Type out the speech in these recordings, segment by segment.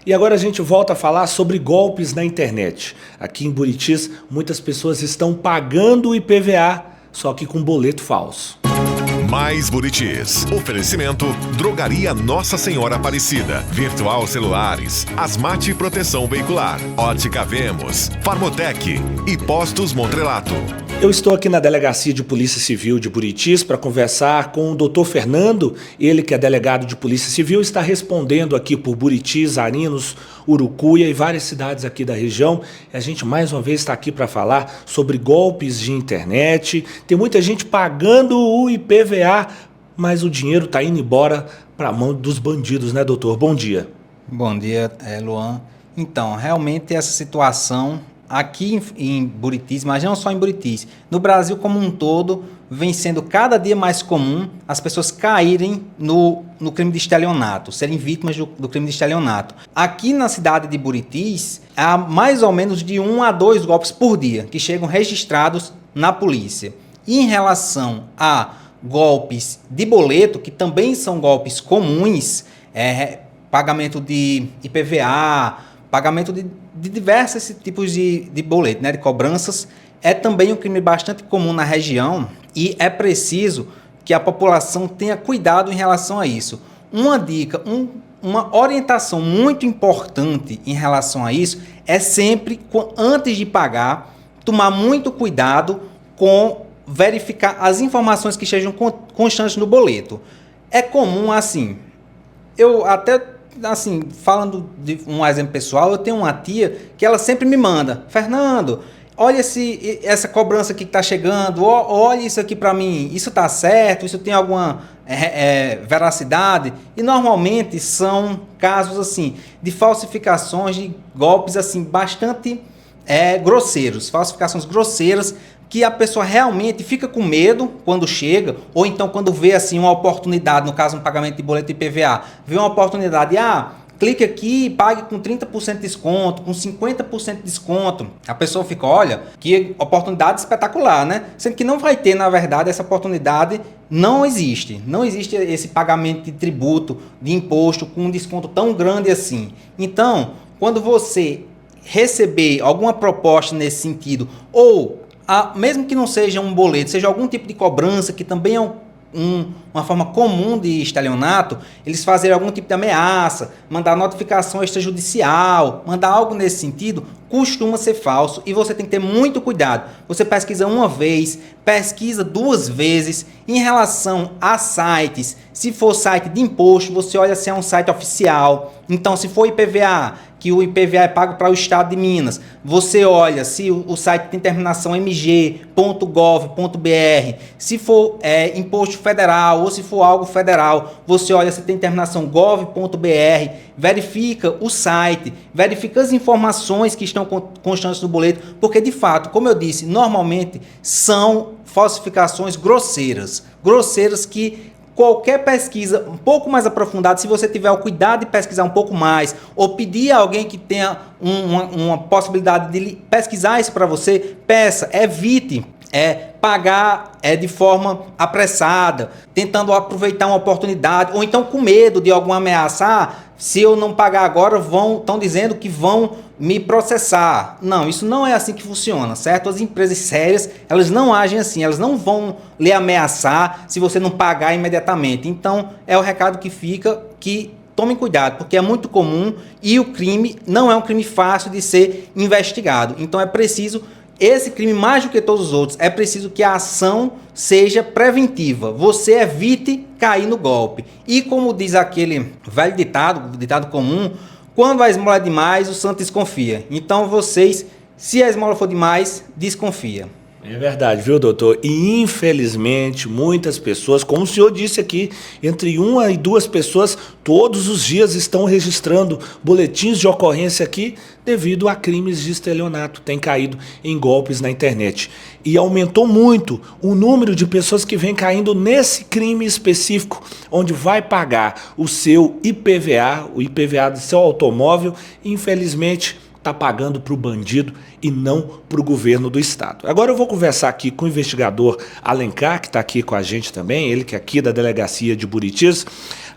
E agora a gente volta a falar sobre golpes na internet. Aqui em Buritis, muitas pessoas estão pagando o IPVA, só que com boleto falso. Mais Buritis. Oferecimento: Drogaria Nossa Senhora Aparecida, Virtual Celulares, Asmate Proteção Veicular, Ótica Vemos, Farmotec e Postos Montrelato. Eu estou aqui na Delegacia de Polícia Civil de Buritis para conversar com o Dr. Fernando. Ele, que é delegado de Polícia Civil, está respondendo aqui por Buritis, Arinos, Urucuia e várias cidades aqui da região. E a gente mais uma vez está aqui para falar sobre golpes de internet. Tem muita gente pagando o IPVA, mas o dinheiro está indo embora para a mão dos bandidos, né, doutor? Bom dia. Bom dia, Luan. Então, realmente essa situação aqui em Buritis, mas não só em Buritis, no Brasil como um todo, vem sendo cada dia mais comum as pessoas caírem no crime de estelionato, serem vítimas do crime de estelionato. Aqui na cidade de Buritis, há mais ou menos de 1 a 2 golpes por dia que chegam registrados na polícia. E em relação a golpes de boleto, que também são golpes comuns, pagamento de IPVA, pagamento de diversos tipos de boleto, né, de cobranças, é também um crime bastante comum na região e é preciso que a população tenha cuidado em relação a isso. Uma dica, uma orientação muito importante em relação a isso é sempre, antes de pagar, tomar muito cuidado com verificar as informações que estejam constantes no boleto. É comum assim, eu até... Assim, falando de um exemplo pessoal, eu tenho uma tia que ela sempre me manda: Fernando, olha essa cobrança aqui que está chegando, olha isso aqui para mim, isso está certo, isso tem alguma veracidade? E normalmente são casos assim de falsificações, de golpes assim bastante grosseiros, falsificações grosseiras, que a pessoa realmente fica com medo quando chega, ou então quando vê assim uma oportunidade, no caso um pagamento de boleto de IPVA, vê uma oportunidade, clique aqui e pague com 30% de desconto, com 50% de desconto. A pessoa fica, olha, que oportunidade espetacular, né? Sendo que não vai ter, na verdade, essa oportunidade não existe. Não existe esse pagamento de tributo, de imposto, com um desconto tão grande assim. Então, quando você receber alguma proposta nesse sentido, ou mesmo que não seja um boleto, seja algum tipo de cobrança, que também é uma forma comum de estelionato, eles fazerem algum tipo de ameaça, mandar notificação extrajudicial, mandar algo nesse sentido, costuma ser falso e você tem que ter muito cuidado. Você pesquisa uma vez, pesquisa 2 vezes. Em relação a sites, se for site de imposto, você olha se é um site oficial. Então, se for IPVA, que o IPVA é pago para o estado de Minas, você olha se o site tem terminação mg.gov.br. Se for imposto federal ou se for algo federal, você olha se tem terminação gov.br, verifica o site, verifica as informações que estão constantes no boleto, porque de fato, como eu disse, normalmente são falsificações grosseiras que qualquer pesquisa um pouco mais aprofundada, se você tiver o cuidado de pesquisar um pouco mais, ou pedir a alguém que tenha uma possibilidade de pesquisar isso para você, peça, evite pagar de forma apressada, tentando aproveitar uma oportunidade, ou então com medo de alguma ameaça. Se eu não pagar agora, estão dizendo que vão me processar. Não, isso não é assim que funciona, certo? As empresas sérias, elas não agem assim, elas não vão lhe ameaçar se você não pagar imediatamente. Então, é o recado que fica, que tomem cuidado, porque é muito comum e o crime não é um crime fácil de ser investigado. Então, é preciso, esse crime, mais do que todos os outros, é preciso que a ação seja preventiva. Você evite cair no golpe. E como diz aquele velho ditado comum, quando a esmola é demais, o santo desconfia. Então vocês, se a esmola for demais, desconfia. É verdade, viu, doutor? E infelizmente muitas pessoas, como o senhor disse aqui, entre 1 e 2 pessoas todos os dias estão registrando boletins de ocorrência aqui devido a crimes de estelionato, tem caído em golpes na internet. E aumentou muito o número de pessoas que vem caindo nesse crime específico, onde vai pagar o seu IPVA, o IPVA do seu automóvel, e infelizmente está pagando para o bandido e não para o governo do estado. Agora eu vou conversar aqui com o investigador Alencar, que está aqui com a gente também, ele que é aqui da Delegacia de Buritis.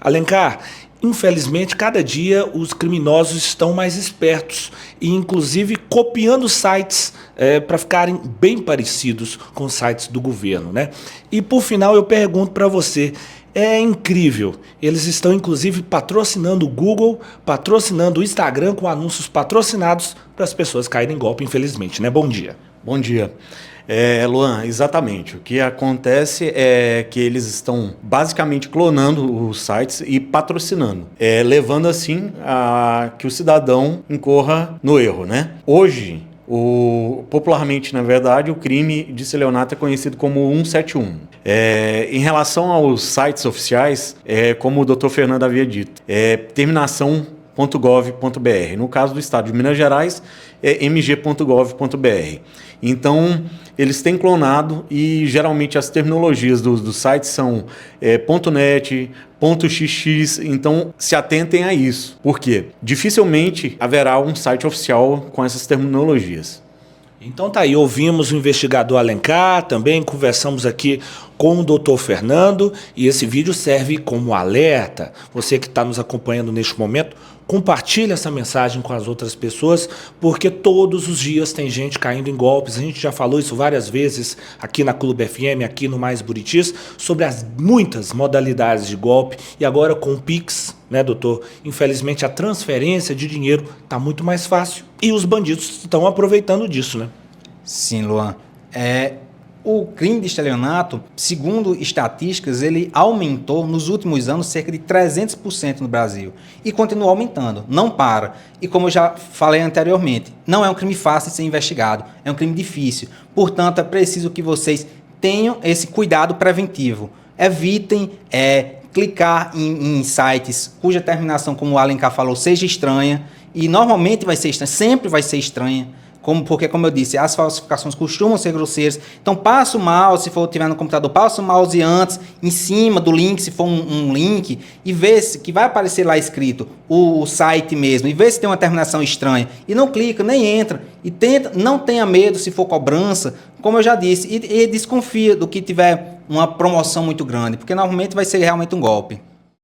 Alencar, Infelizmente, cada dia os criminosos estão mais espertos e, inclusive, copiando sites para ficarem bem parecidos com os sites do governo, né? E, por final, eu pergunto para você, é incrível, eles estão, inclusive, patrocinando o Google, patrocinando o Instagram com anúncios patrocinados para as pessoas caírem em golpe, infelizmente, né? Bom dia. Bom dia. Luan, exatamente. O que acontece é que eles estão basicamente clonando os sites e patrocinando, levando assim a que o cidadão incorra no erro, né? Hoje, popularmente, na verdade, o crime de estelionato é conhecido como 171. Em relação aos sites oficiais, como o Dr. Fernando havia dito, terminação.gov.br. No caso do estado de Minas Gerais, é mg.gov.br. Então, eles têm clonado e geralmente as terminologias dos sites são .net, .xx, então se atentem a isso. Por quê? Dificilmente haverá um site oficial com essas terminologias. Então tá aí, ouvimos o investigador Alencar, também conversamos aqui com o Dr. Fernando e esse vídeo serve como alerta. Você que está nos acompanhando neste momento, compartilhe essa mensagem com as outras pessoas, porque todos os dias tem gente caindo em golpes. A gente já falou isso várias vezes aqui na Clube FM, aqui no Mais Buritis, sobre as muitas modalidades de golpe. E agora com o Pix, né, doutor? Infelizmente a transferência de dinheiro está muito mais fácil e os bandidos estão aproveitando disso, né? Sim, Luan. O crime de estelionato, segundo estatísticas, ele aumentou nos últimos anos cerca de 300% no Brasil. E continua aumentando, não para. E como eu já falei anteriormente, não é um crime fácil de ser investigado, é um crime difícil. Portanto, é preciso que vocês tenham esse cuidado preventivo. Evitem clicar em sites cuja terminação, como o Alencar falou, seja estranha. E normalmente vai ser estranha, sempre vai ser estranha. Porque, como eu disse, as falsificações costumam ser grosseiras. Então, passa o mouse, se for tiver no computador, passa o mouse antes, em cima do link, se for um link, e vê se que vai aparecer lá escrito o site mesmo, e vê se tem uma terminação estranha. E não clica, nem entra. E tenta, não tenha medo se for cobrança, como eu já disse, e desconfia do que tiver uma promoção muito grande, porque normalmente vai ser realmente um golpe.